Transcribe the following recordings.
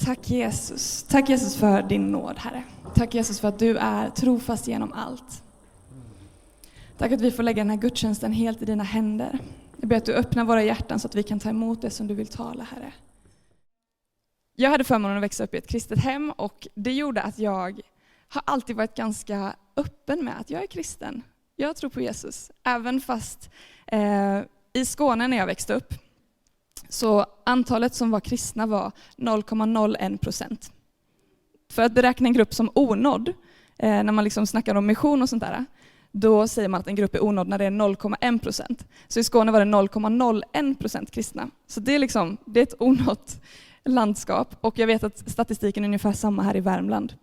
Tack Jesus. Tack Jesus för din nåd, Herre. Tack Jesus för att du är trofast genom allt. Tack att vi får lägga den här gudstjänsten helt i dina händer. Jag ber att du öppnar våra hjärtan så att vi kan ta emot det som du vill tala, Herre. Jag hade förmånen att växa upp i ett kristet hem, och det gjorde att jag har alltid varit ganska öppen med att jag är kristen. Jag tror på Jesus. Även fast i Skåne när jag växte upp, så antalet som var kristna var 0,01%. För att beräkna en grupp som onådd, när man liksom snackar om mission och sånt där, då säger man att en grupp är onådd när det är 0,1%. Så i Skåne var det 0,01% kristna. Så det är ett onått landskap. Och jag vet att statistiken är ungefär samma här i Värmland.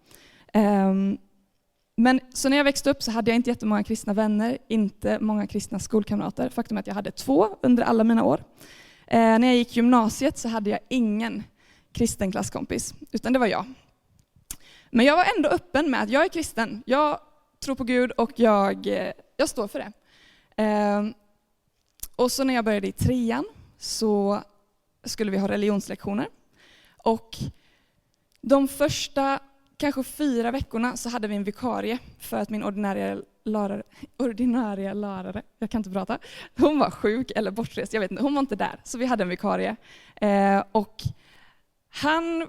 Men så när jag växte upp så hade jag inte jättemånga kristna vänner, inte många kristna skolkamrater. Faktum är att jag hade 2 under alla mina år. När jag gick gymnasiet så hade jag ingen kristen klasskompis, utan det var jag. Men jag var ändå öppen med att jag är kristen. Jag tror på Gud och jag står för det. Och så när jag började i 3:an så skulle vi ha religionslektioner. Och de första kanske 4 veckorna så hade vi en vikarie för att min ordinarie lärare, jag kan inte prata, hon var sjuk eller bortrest, jag vet inte, hon var inte där. Så vi hade en vikarie. Och han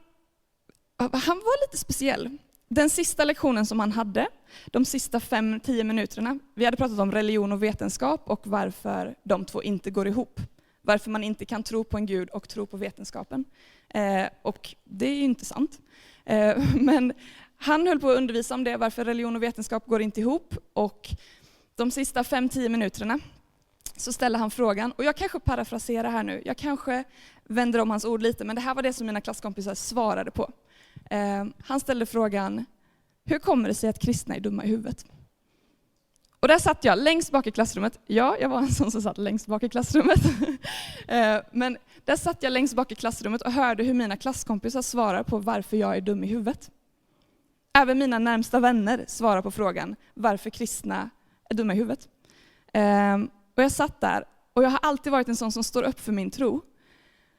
var lite speciell. Den sista lektionen som han hade, de sista 5-10 minuterna, vi hade pratat om religion och vetenskap och varför de två inte går ihop. Varför man inte kan tro på en Gud och tro på vetenskapen. Och det är ju inte sant. Men han höll på att undervisa om det, varför religion och vetenskap går inte ihop. Och de sista 5-10 minuterna så ställde han frågan, och jag kanske parafraserar här nu, jag kanske vänder om hans ord lite, men det här var det som mina klasskompisar svarade på. Han ställde frågan, hur kommer det sig att kristna är dumma i huvudet? Och där satt jag längst bak i klassrummet. Ja, jag var en sån som satt längst bak i klassrummet. Men där satt jag längst bak i klassrummet och hörde hur mina klasskompisar svarar på varför jag är dum i huvudet. Även mina närmsta vänner svarar på frågan varför kristna är dumma i huvudet. Och jag satt där, och jag har alltid varit en sån som står upp för min tro.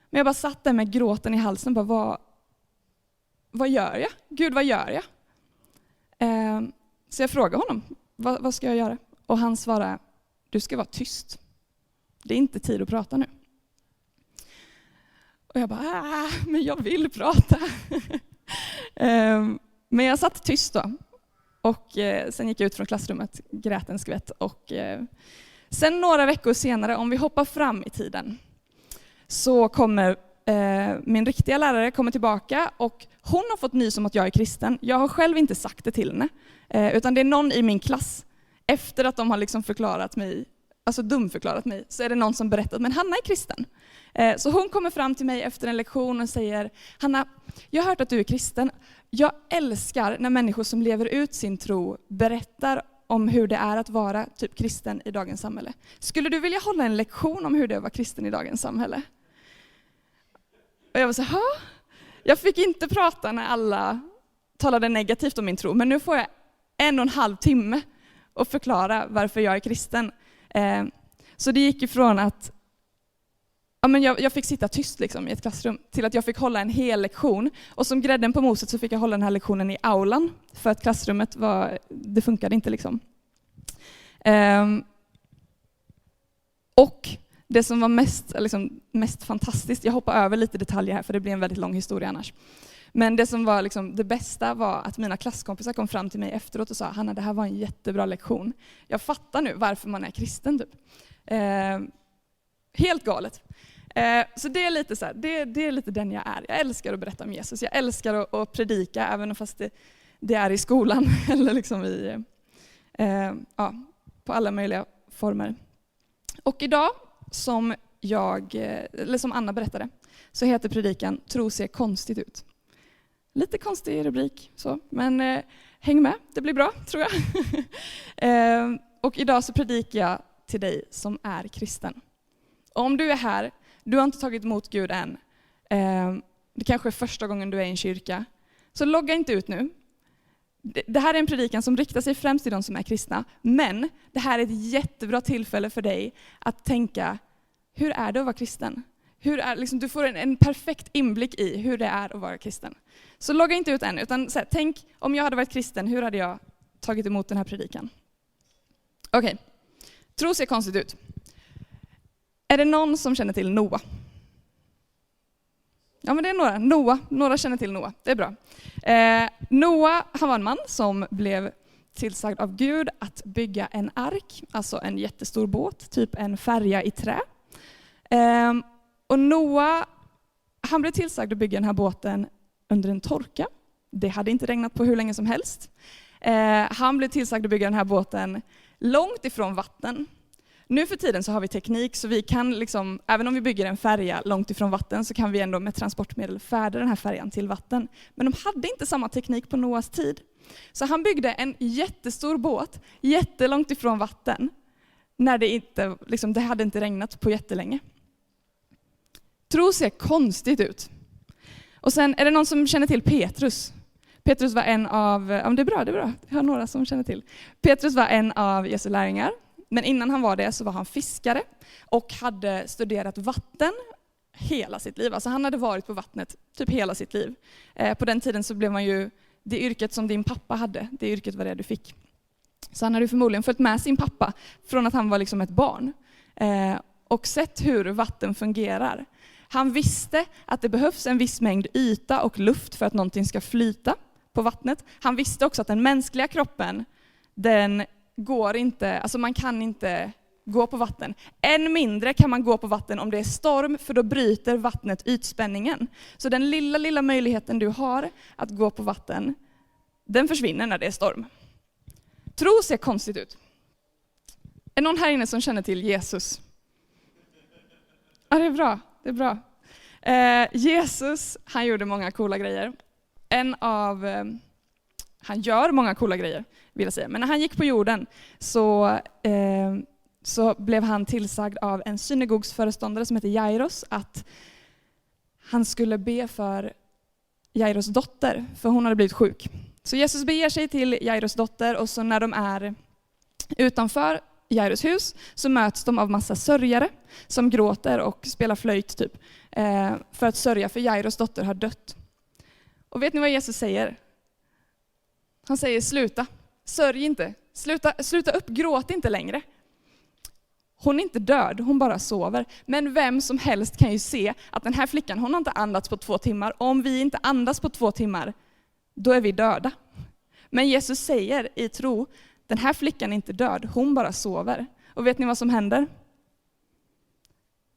Men jag bara satt där med gråten i halsen och bara, vad gör jag? Gud, vad gör jag? Så jag frågade honom, vad ska jag göra? Och han svarade, du ska vara tyst. Det är inte tid att prata nu. Och jag bara, men jag vill prata. Men jag satt tyst då. Och sen gick jag ut från klassrummet, grät en skvätt. Och sen några veckor senare, om vi hoppar fram i tiden, så kommer min riktiga lärare kommer tillbaka, och hon har fått nys om att jag är kristen. Jag har själv inte sagt det till henne, utan det är någon i min klass, efter att de har liksom förklarat mig, alltså dumförklarat mig, så är det någon som berättat, men Hanna är kristen. Så hon kommer fram till mig efter en lektion och säger, Hanna, jag har hört att du är kristen. Jag älskar när människor som lever ut sin tro berättar om hur det är att vara typ kristen i dagens samhälle. Skulle du vilja hålla en lektion om hur det är att vara kristen i dagens samhälle? Och jag var så här, jag fick inte prata när alla talade negativt om min tro, men nu får jag 1,5 timme att förklara varför jag är kristen. Så det gick ifrån att jag fick sitta tyst liksom i ett klassrum till att jag fick hålla en hel lektion. Och som grädden på moset så fick jag hålla den här lektionen i aulan, för att klassrummet det funkade inte liksom. Och det som var mest fantastiskt, jag hoppar över lite detaljer här för det blir en väldigt lång historia annars. Men det som var det bästa var att mina klasskompisar kom fram till mig efteråt och sa, Hanna, det här var en jättebra lektion. Jag fattar nu varför man är kristen typ. Helt galet. Så det är lite så här, det är lite den jag är. Jag älskar att berätta om Jesus. Jag älskar att predika, även fast det är i skolan eller liksom på alla möjliga former. Och idag, som Anna berättade, så heter predikan Tro ser konstigt ut. Lite konstig rubrik, men häng med, det blir bra tror jag. Och idag så predikar jag till dig som är kristen. Och om du är här, du har inte tagit emot Gud än, det kanske är första gången du är i en kyrka, så logga inte ut nu. Det här är en predikan som riktar sig främst till de som är kristna, men det här är ett jättebra tillfälle för dig att tänka, hur är det att vara kristen? liksom, du får en perfekt inblick i hur det är att vara kristen. Så logga inte ut än, utan så här, tänk om jag hade varit kristen, hur hade jag tagit emot den här predikan? Okej. Tro ser konstigt ut. Är det någon som känner till Noa? Ja, men det är några. Några känner till Noa. Det är bra. Noa, han var en man som blev tillsagd av Gud att bygga en ark, alltså en jättestor båt, typ en färja i trä. Och Noa, han blev tillsagd att bygga den här båten under en torka. Det hade inte regnat på hur länge som helst. Han blev tillsagd att bygga den här båten långt ifrån vatten. Nu för tiden så har vi teknik så vi kan liksom, även om vi bygger en färja långt ifrån vatten så kan vi ändå med transportmedel färda den här färjan till vatten. Men de hade inte samma teknik på Noas tid. Så han byggde en jättestor båt jättelångt ifrån vatten när det hade inte regnat på jättelänge. Tro ser konstigt ut. Och sen är det någon som känner till Petrus. Petrus var en av, det är bra. Jag har några som känner till. Petrus var en av Jesu lärjungar. Men innan han var det så var han fiskare och hade studerat vatten hela sitt liv. Alltså han hade varit på vattnet typ hela sitt liv. På den tiden så blev man ju det yrket som din pappa hade. Det yrket var det du fick. Så han hade förmodligen följt med sin pappa från att han var liksom ett barn. Och sett hur vatten fungerar. Han visste att det behövs en viss mängd yta och luft för att någonting ska flyta på vattnet. Han visste också att den mänskliga kroppen, den går inte, alltså man kan inte gå på vatten. Än mindre kan man gå på vatten om det är storm, för då bryter vattnet ytspänningen. Så den lilla möjligheten du har att gå på vatten, den försvinner när det är storm. Tro ser konstigt ut. Är någon här inne som känner till Jesus? Ja, det är bra. Jesus, han gjorde många coola grejer. Han gör många coola grejer, vill jag säga. Men när han gick på jorden så blev han tillsagd av en synagogsföreståndare som heter Jairus att han skulle be för Jairus dotter, för hon hade blivit sjuk. Så Jesus beger sig till Jairus dotter och så när de är utanför Jairus hus så möts de av massa sörjare som gråter och spelar flöjt typ för att sörja för Jairus dotter har dött. Och vet ni vad Jesus säger? Han säger sluta, sörj inte, sluta upp, gråt inte längre. Hon är inte död, hon bara sover. Men vem som helst kan ju se att den här flickan, hon har inte andats på 2 timmar. Om vi inte andas på 2 timmar, då är vi döda. Men Jesus säger i tro, den här flickan är inte död, hon bara sover. Och vet ni vad som händer?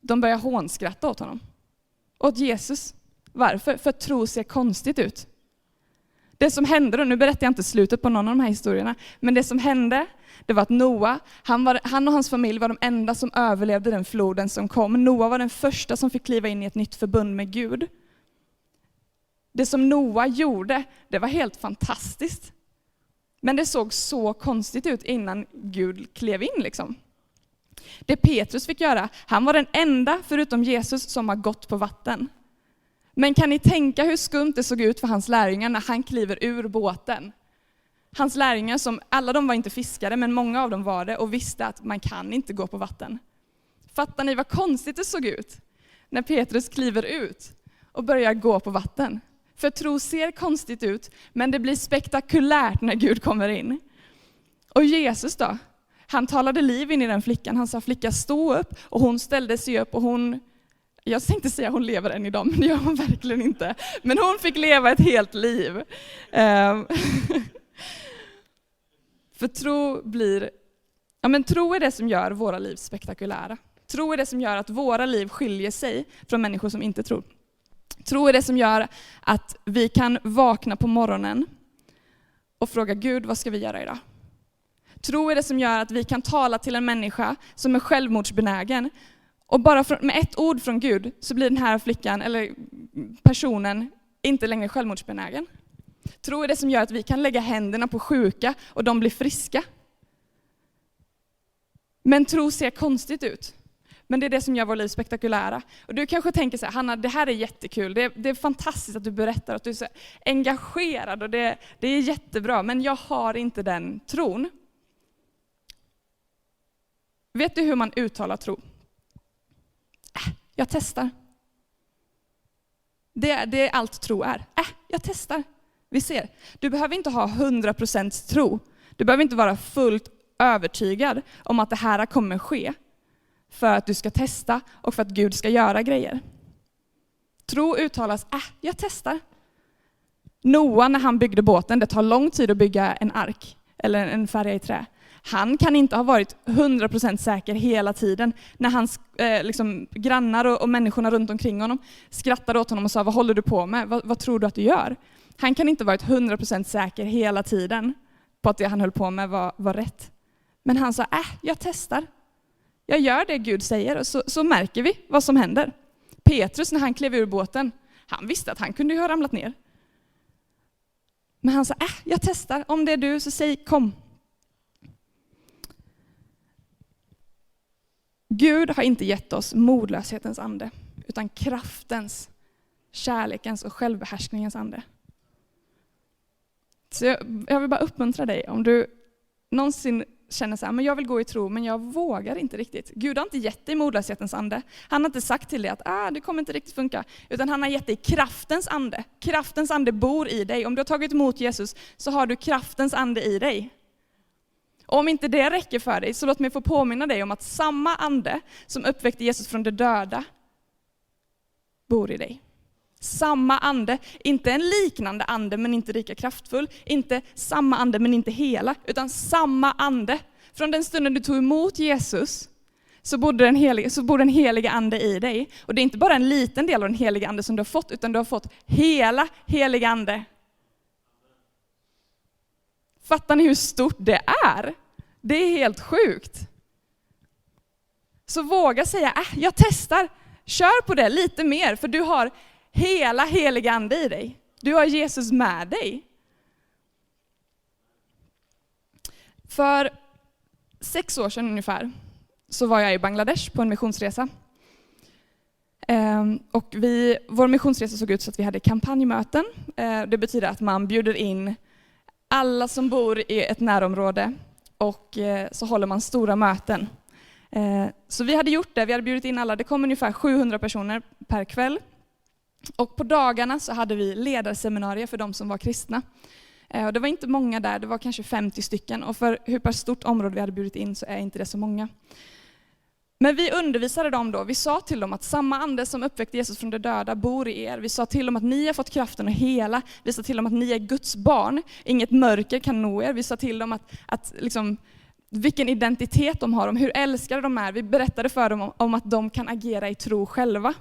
De börjar hånskratta åt honom. Åt Jesus. Varför? För tro ser konstigt ut. Det som hände, och nu berättar jag inte slutet på någon av de här historierna, men det som hände, det var att Noa, han och hans familj var de enda som överlevde den floden som kom. Noa var den första som fick kliva in i ett nytt förbund med Gud. Det som Noa gjorde, det var helt fantastiskt. Men det såg så konstigt ut innan Gud klev in liksom. Det Petrus fick göra, han var den enda förutom Jesus som har gått på vatten. Men kan ni tänka hur skumt det såg ut för hans lärjungar när han kliver ur båten? Hans lärjungar, som alla de var inte fiskare, men många av dem var det och visste att man kan inte gå på vatten. Fattar ni vad konstigt det såg ut när Petrus kliver ut och börjar gå på vatten? För tro ser konstigt ut, men det blir spektakulärt när Gud kommer in. Och Jesus då? Han talade liv in i den flickan. Han sa, flicka, stå upp. Och hon ställde sig upp och jag tänkte säga hon lever än idag, men det gör hon verkligen inte. Men hon fick leva ett helt liv. För tro är det som gör våra liv spektakulära. Tro är det som gör att våra liv skiljer sig från människor som inte tror. Tro är det som gör att vi kan vakna på morgonen och fråga Gud, vad ska vi göra idag? Tro är det som gör att vi kan tala till en människa som är självmordsbenägen. Och bara med ett ord från Gud så blir den här flickan eller personen inte längre självmordsbenägen. Tro är det som gör att vi kan lägga händerna på sjuka och de blir friska. Men tro ser konstigt ut. Men det är det som gör vår liv spektakulära. Och du kanske tänker så här, Hanna, det här är jättekul. Det är fantastiskt att du berättar, att du är så engagerad och det är jättebra. Men jag har inte den tron. Vet du hur man uttalar tro? Jag testar. Det är allt tro är. Jag testar. Vi ser. Du behöver inte ha 100% tro. Du behöver inte vara fullt övertygad om att det här kommer ske. För att du ska testa och för att Gud ska göra grejer. Tro uttalas, jag testar. Noa när han byggde båten, det tar lång tid att bygga en ark eller en färja i trä. Han kan inte ha varit 100% säker hela tiden när hans grannar och människorna runt omkring honom skrattade åt honom och sa, vad håller du på med? Vad tror du att du gör? Han kan inte ha varit 100% säker hela tiden på att det han höll på med var rätt. Men han sa, jag testar. Jag gör det Gud säger och så märker vi vad som händer. Petrus när han klev ur båten, han visste att han kunde ju ha ramlat ner. Men han sa, jag testar. Om det är du så säg kom. Gud har inte gett oss modlöshetens ande, utan kraftens, kärlekens och självbehärskningens ande. Så jag vill bara uppmuntra dig, om du någonsin känner så här, men jag vill gå i tro, men jag vågar inte riktigt. Gud har inte gett dig modlöshetens ande. Han har inte sagt till dig att det kommer inte riktigt funka, utan han har gett dig kraftens ande. Kraftens ande bor i dig. Om du har tagit emot Jesus så har du kraftens ande i dig. Och om inte det räcker för dig, så låt mig få påminna dig om att samma ande som uppväckte Jesus från de döda bor i dig. Samma ande, inte en liknande ande men inte lika kraftfull, inte samma ande men inte hela, utan samma ande. Från den stunden du tog emot Jesus så bor den heliga ande i dig. Och det är inte bara en liten del av den heliga ande som du har fått, utan du har fått hela heliga ande. Fattar ni hur stort det är? Det är helt sjukt. Så våga säga, jag testar. Kör på det lite mer, för du har hela heliga ande i dig. Du har Jesus med dig. För 6 år sedan ungefär så var jag i Bangladesh på en missionsresa. Och vår missionsresa såg ut så att vi hade kampanjmöten. Det betyder att man bjuder in alla som bor i ett närområde och så håller man stora möten. Så vi hade gjort det, vi hade bjudit in alla. Det kom ungefär 700 personer per kväll. Och på dagarna så hade vi ledarseminarier för de som var kristna. Och det var inte många där, det var kanske 50 stycken. Och för hur pass stort område vi hade bjudit in så är inte det så många. Men vi undervisade dem då, vi sa till dem att samma ande som uppväckte Jesus från de döda bor i er. Vi sa till dem att ni har fått kraften att hela. Vi sa till dem att ni är Guds barn, inget mörker kan nå er. Vi sa till dem att vilken identitet de har, om hur älskade de är. Vi berättade för dem om att de kan agera i tro själva.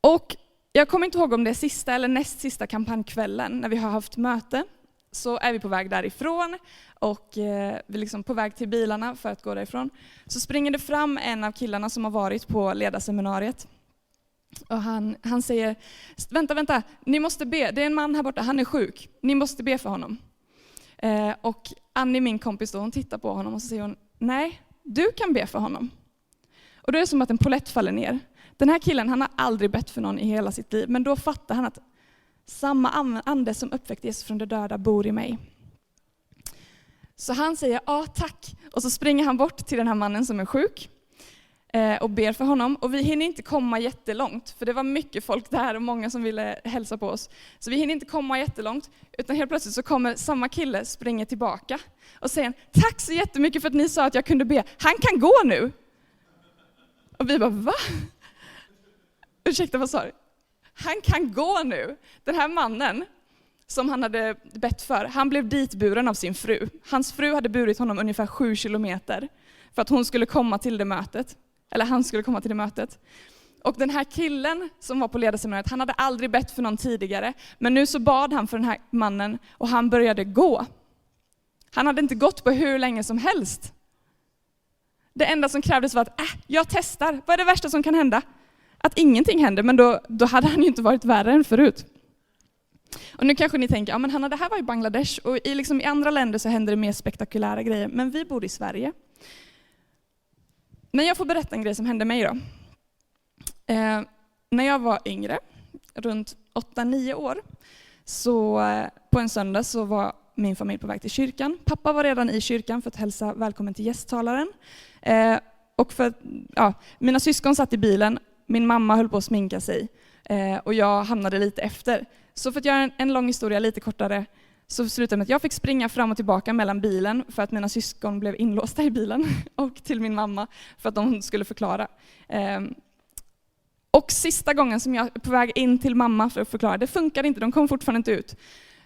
Och jag kommer inte ihåg om det är sista eller näst sista kampanjkvällen när vi har haft möte. Så är vi på väg därifrån och vi är liksom på väg till bilarna för att gå därifrån. Så springer det fram en av killarna som har varit på ledarseminariet. Och han säger, vänta, ni måste be. Det är en man här borta, han är sjuk. Ni måste be för honom. Och Annie, min kompis, då, hon tittar på honom och så säger hon, nej, du kan be för honom. Och då är det som att en polett faller ner. Den här killen, han har aldrig bett för någon i hela sitt liv. Men då fattar han att samma ande som uppväckte Jesus från de döda bor i mig. Så han säger, ja tack. Och så springer han bort till den här mannen som är sjuk. Och ber för honom. Och vi hinner inte komma jättelångt. För det var mycket folk där och många som ville hälsa på oss. Så vi hinner inte komma jättelångt. Utan helt plötsligt så kommer samma kille springa tillbaka. Och säger, tack så jättemycket för att ni sa att jag kunde be. Han kan gå nu. Och vi bara, va? Ursäkta, vad sa du? Han kan gå nu. Den här mannen som han hade bett för, han blev ditburen av sin fru. Hans fru hade burit honom ungefär 7 kilometer för att hon skulle komma till det mötet. Eller han skulle komma till det mötet. Och den här killen som var på ledarseminariet, han hade aldrig bett för någon tidigare. Men nu så bad han för den här mannen och han började gå. Han hade inte gått på hur länge som helst. Det enda som krävdes var att jag testar. Vad är det värsta som kan hända? Att ingenting händer, men då hade han ju inte varit värre än förut. Och nu kanske ni tänker, ja men Hanna, det här var i Bangladesh och i andra länder så händer det mer spektakulära grejer. Men vi bor i Sverige. Men jag får berätta en grej som hände mig då. När jag var yngre, runt 8-9 år, så på en söndag så var min familj på väg till kyrkan. Pappa var redan i kyrkan för att hälsa välkommen till gästtalaren. Och mina syskon satt i bilen min mamma höll på att sminka sig och jag hamnade lite efter. Så för att göra en lång historia lite kortare så slutade det med att jag fick springa fram och tillbaka mellan bilen för att mina syskon blev inlåsta i bilen och till min mamma för att de skulle förklara. Och sista gången som jag är på väg in till mamma för att förklara, det funkar inte, de kom fortfarande inte ut.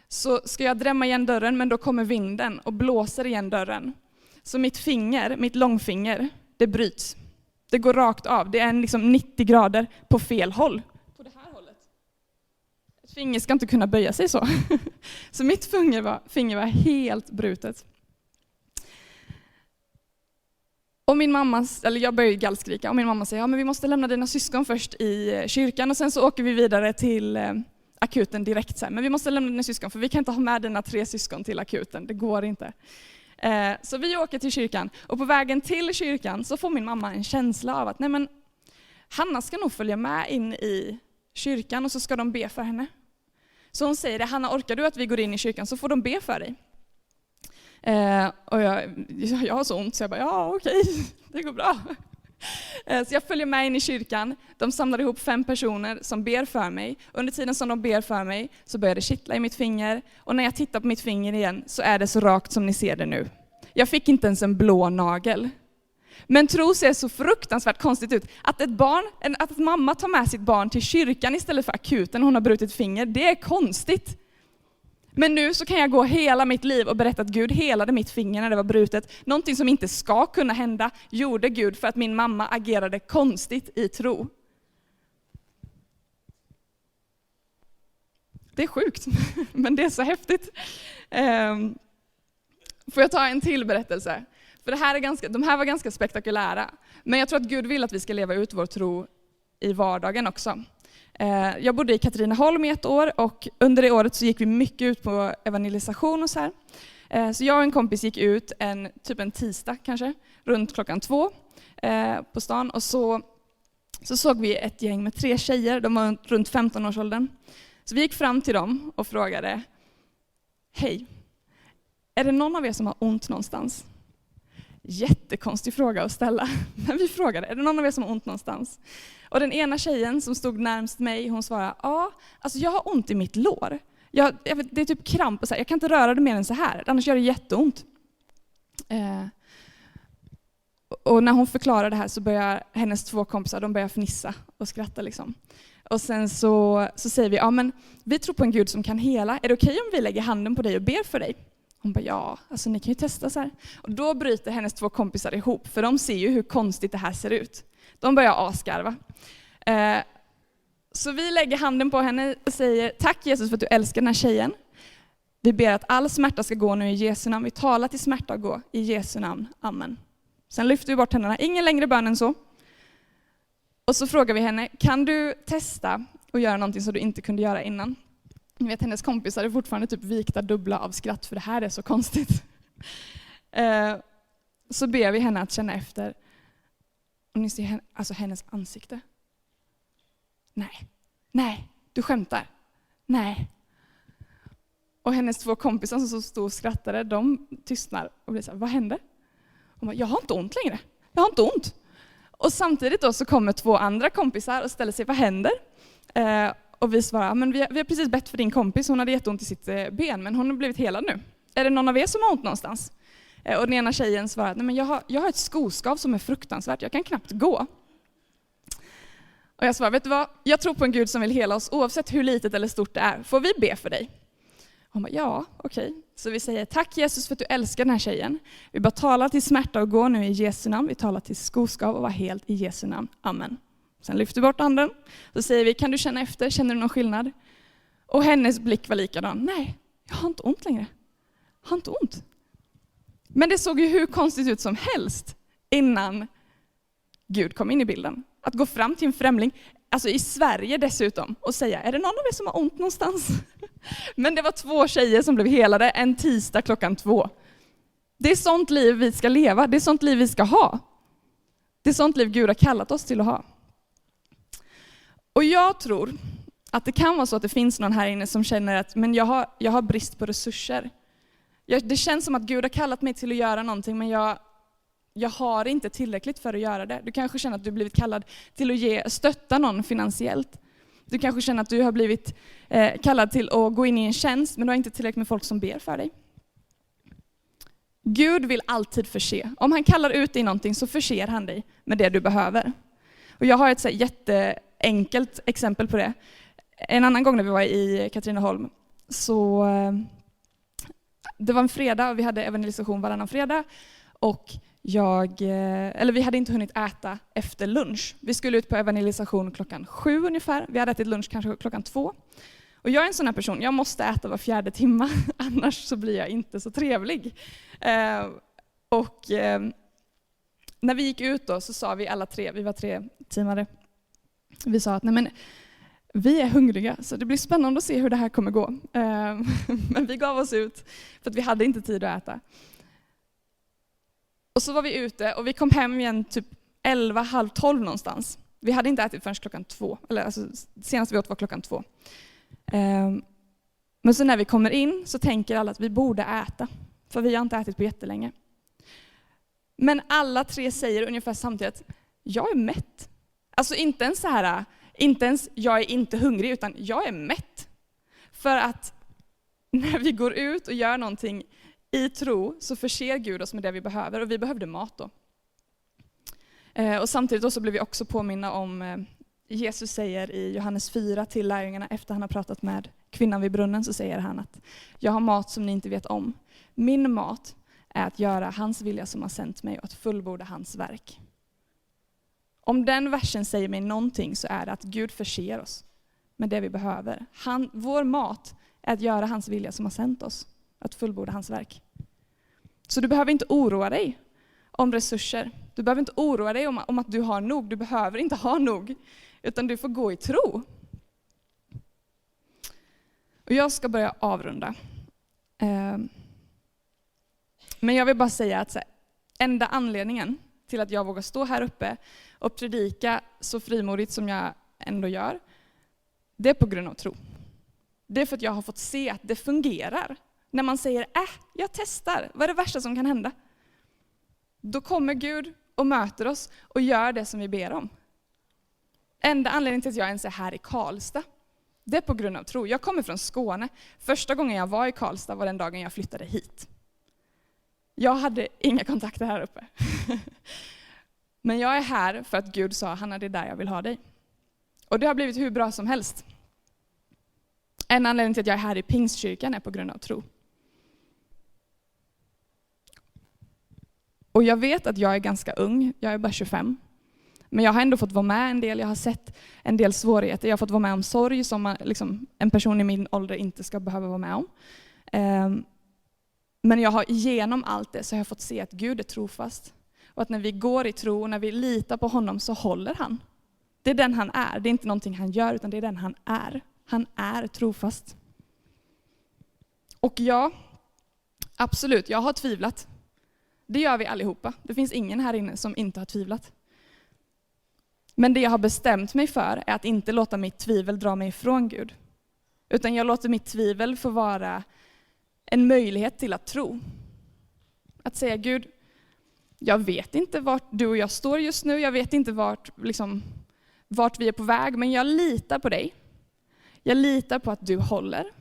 Så ska jag drämma igen dörren, men då kommer vinden och blåser igen dörren. Så mitt långfinger, det bryts. Det går rakt av, det är liksom 90 grader på fel håll. På det här hållet. Ett finger ska inte kunna böja sig så. Så mitt finger var helt brutet. Och jag började gallskrika och min mamma säger, ja men vi måste lämna dina syskon först i kyrkan och sen så åker vi vidare till akuten direkt. Så här. Men vi måste lämna dina syskon för vi kan inte ha med dina 3 syskon till akuten, det går inte. Så vi åker till kyrkan och på vägen till kyrkan så får min mamma en känsla av att nej men Hanna ska nog följa med in i kyrkan och så ska de be för henne. Så hon säger det, Hanna orkar du att vi går in i kyrkan så får de be för dig. Och jag har så ont så jag bara, ja okej, det går bra. Så jag följer med in i kyrkan, de samlar ihop 5 personer som ber för mig. Under tiden som de ber för mig så börjar det kittla i mitt finger. Och när jag tittar på mitt finger igen så är det så rakt som ni ser det nu. Jag fick inte ens en blå nagel. Men tro ser så fruktansvärt konstigt ut. Att mamma tar med sitt barn till kyrkan istället för akuten, hon har brutit finger, det är konstigt. Men nu så kan jag gå hela mitt liv och berätta att Gud helade mitt finger när det var brutet. Någonting som inte ska kunna hända gjorde Gud för att min mamma agerade konstigt i tro. Det är sjukt, men det är så häftigt. Får jag ta en till berättelse? För de här var ganska spektakulära. Men jag tror att Gud vill att vi ska leva ut vår tro i vardagen också. Jag bodde i Katrineholm i 1 år och under det året så gick vi mycket ut på evangelisation och så här. Så jag och en kompis gick ut typ en tisdag kanske, runt klockan 2 på stan. Och så såg vi ett gäng med 3 tjejer, de var runt 15-årsåldern. Så vi gick fram till dem och frågade, hej, är det någon av er som har ont någonstans? Jättekonstig fråga att ställa, men vi frågade, är det någon av er som har ont någonstans? Och den ena tjejen som stod närmst mig, hon svarade, ja, alltså jag har ont i mitt lår. Det är typ kramp och så här, jag kan inte röra det mer än så här, annars gör det jätteont. Och när hon förklarade det här så börjar hennes 2 kompisar, de börjar fnissa och skratta liksom. Och sen så säger vi, ja men vi tror på en Gud som kan hela, är det okej om vi lägger handen på dig och ber för dig? Hon bara, ja, alltså ni kan ju testa så här. Och då bryter hennes 2 kompisar ihop, för de ser ju hur konstigt det här ser ut. De börjar asgarva. Så vi lägger handen på henne och säger, tack Jesus för att du älskar den här tjejen. Vi ber att all smärta ska gå nu i Jesu namn. Vi talar till smärta och gå i Jesu namn. Amen. Sen lyfter vi bort händerna, ingen längre bön än så. Och så frågar vi henne, kan du testa och göra någonting som du inte kunde göra innan? Ni vet, hennes kompisar är fortfarande typ vikta dubbla av skratt för det här är så konstigt. Så ber vi henne att känna efter. Och ni ser alltså hennes ansikte. Nej, du skämtar. Nej. Och hennes 2 kompisar som så stod och skrattade, de tystnar och blir så här, vad hände? Hon bara, jag har inte ont längre. Jag har inte ont. Och samtidigt då så kommer 2 andra kompisar och ställer sig, vad händer? Och vi svarar, men vi har precis bett för din kompis, hon hade jätteont i sitt ben, men hon har blivit helad nu. Är det någon av er som har ont någonstans? Och den ena tjejen svarar, nej men jag har ett skoskav som är fruktansvärt, jag kan knappt gå. Och jag svarar, vet du vad? Jag tror på en Gud som vill hela oss, oavsett hur litet eller stort det är. Får vi be för dig? Hon bara, ja, okej. Så vi säger, tack Jesus för att du älskar den här tjejen. Vi bara talar till smärta och gå nu i Jesu namn. Vi talar till skoskav och var helt i Jesu namn. Amen. Sen lyfter vi bort anden. Så säger vi, kan du känna efter? Känner du någon skillnad? Och hennes blick var likadan. Nej, jag har inte ont längre. Jag har inte ont. Men det såg ju hur konstigt ut som helst innan Gud kom in i bilden. Att gå fram till en främling, alltså i Sverige dessutom, och säga, är det någon av er som har ont någonstans? Men det var 2 tjejer som blev helade en tisdag klockan 2. Det är sånt liv vi ska leva, det är sånt liv vi ska ha. Det är sånt liv Gud har kallat oss till att ha. Och jag tror att det kan vara så att det finns någon här inne som känner att men jag har brist på resurser. Det känns som att Gud har kallat mig till att göra någonting, men jag har inte tillräckligt för att göra det. Du kanske känner att du blivit kallad till att stötta någon finansiellt. Du kanske känner att du har blivit kallad till att gå in i en tjänst, men du har inte tillräckligt med folk som ber för dig. Gud vill alltid förse. Om han kallar ut dig i någonting så förser han dig med det du behöver. Och jag har ett så jätteenkelt exempel på det. En annan gång när vi var i Katrineholm, så det var en fredag och vi hade evangelisation varannan fredag. Och vi hade inte hunnit äta efter lunch. Vi skulle ut på evangelisation 7:00 ungefär. Vi hade ätit lunch kanske 2:00. Och jag är en sån här person, jag måste äta var 4:e timme, annars så blir jag inte så trevlig. När vi gick ut då så sa vi alla tre, vi var 3 teamare, vi sa att nej men, vi är hungriga så det blir spännande att se hur det här kommer gå. Men vi gav oss ut för att vi hade inte tid att äta. Och så var vi ute och vi kom hem igen typ 11, halv 12 någonstans. Vi hade inte ätit förrän 2:00, eller alltså senast vi åt var 2:00. Men så när vi kommer in så tänker alla att vi borde äta. För vi har inte ätit på jättelänge. Men alla 3 säger ungefär samtidigt, jag är mätt. Alltså inte ens jag är inte hungrig, utan jag är mätt. För att när vi går ut och gör någonting i tro så förser Gud oss med det vi behöver. Och vi behövde mat då. Och samtidigt då så blev vi också påminna om Jesus säger i Johannes 4 till lärjungarna efter han har pratat med kvinnan vid brunnen, så säger han att jag har mat som ni inte vet om. Min mat är att göra hans vilja som har sänt mig och att fullborda hans verk. Om den versen säger mig någonting så är det att Gud förser oss med det vi behöver. Vår mat är att göra hans vilja som har sänt oss, att fullborda hans verk. Så du behöver inte oroa dig om resurser. Du behöver inte oroa dig om att du har nog. Du behöver inte ha nog, utan du får gå i tro. Och jag ska börja avrunda. Men jag vill bara säga att enda anledningen till att jag vågar stå här uppe och predika så frimodigt som jag ändå gör, det är på grund av tro. Det är för att jag har fått se att det fungerar. När man säger, jag testar, vad är det värsta som kan hända? Då kommer Gud och möter oss och gör det som vi ber om. Enda anledningen till att jag ens är här i Karlstad, det är på grund av tro. Jag kommer från Skåne. Första gången jag var i Karlstad var den dagen jag flyttade hit. Jag hade inga kontakter här uppe. Men jag är här för att Gud sa, Hanna, det är där jag vill ha dig. Och det har blivit hur bra som helst. En anledning till att jag är här i Pingstkyrkan är på grund av tro. Och jag vet att jag är ganska ung, jag är bara 25. Men jag har ändå fått vara med en del, jag har sett en del svårigheter. Jag har fått vara med om sorg som en person i min ålder inte ska behöva vara med om. Men jag har genom allt det så har jag fått se att Gud är trofast. Och att när vi går i tro och när vi litar på honom så håller han. Det är den han är, det är inte någonting han gör utan det är den han är. Han är trofast. Och ja, absolut, jag har tvivlat. Det gör vi allihopa. Det finns ingen här inne som inte har tvivlat. Men det jag har bestämt mig för är att inte låta mitt tvivel dra mig ifrån Gud. Utan jag låter mitt tvivel få vara en möjlighet till att tro. Att säga, Gud, jag vet inte vart du och jag står just nu. Jag vet inte vart vi är på väg, men jag litar på dig. Jag litar på att du håller.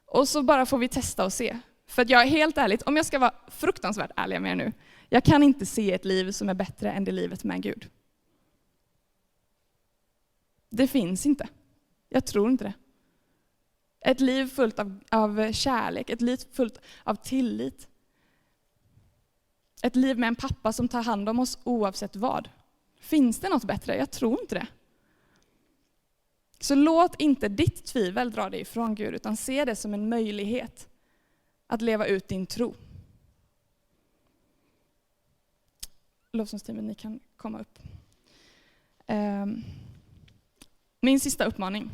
Och så bara får vi testa och se. För att jag är helt ärligt, om jag ska vara fruktansvärt ärlig med er nu, jag kan inte se ett liv som är bättre än det livet med Gud. Det finns inte. Jag tror inte det. Ett liv fullt av kärlek, ett liv fullt av tillit. Ett liv med en pappa som tar hand om oss oavsett vad. Finns det något bättre? Jag tror inte det. Så låt inte ditt tvivel dra dig ifrån Gud, utan se det som en möjlighet att leva ut din tro. Lovsångsteamet, ni kan komma upp. Min sista uppmaning.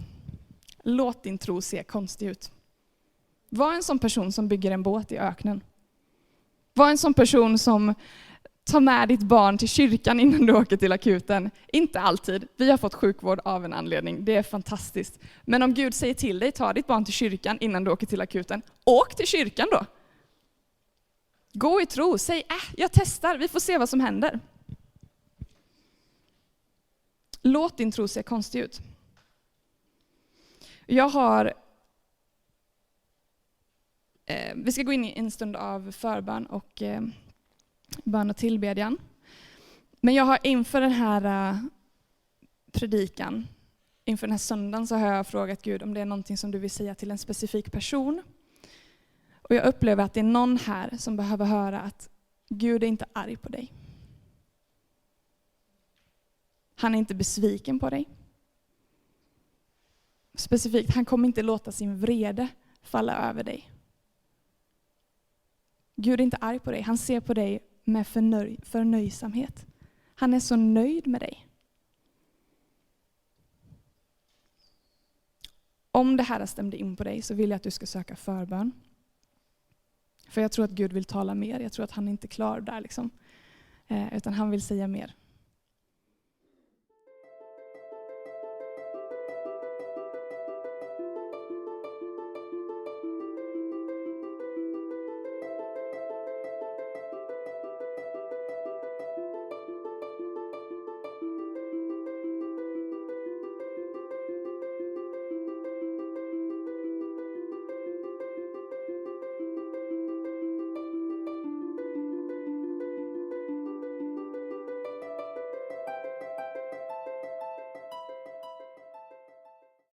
Låt din tro se konstig ut. Var en sån person som bygger en båt i öknen. Var en sån person som tar med ditt barn till kyrkan innan du åker till akuten. Inte alltid. Vi har fått sjukvård av en anledning. Det är fantastiskt. Men om Gud säger till dig, ta ditt barn till kyrkan innan du åker till akuten. Åk till kyrkan då. Gå i tro, säg jag testar, vi får se vad som händer. Låt din tro se konstig ut. Vi ska gå in i en stund av förbön och bön och tillbedjan. Men jag har inför den här predikan, inför den här söndagen, så har jag frågat Gud om det är någonting som du vill säga till en specifik person. Och jag upplever att det är någon här som behöver höra att Gud är inte arg på dig. Han är inte besviken på dig. Specifikt, han kommer inte låta sin vrede falla över dig. Gud är inte arg på dig. Han ser på dig med förnöjsamhet. Han är så nöjd med dig. Om det här stämde in på dig så vill jag att du ska söka förbön. För jag tror att Gud vill tala mer. Jag tror att han inte är klar där liksom. Utan han vill säga mer.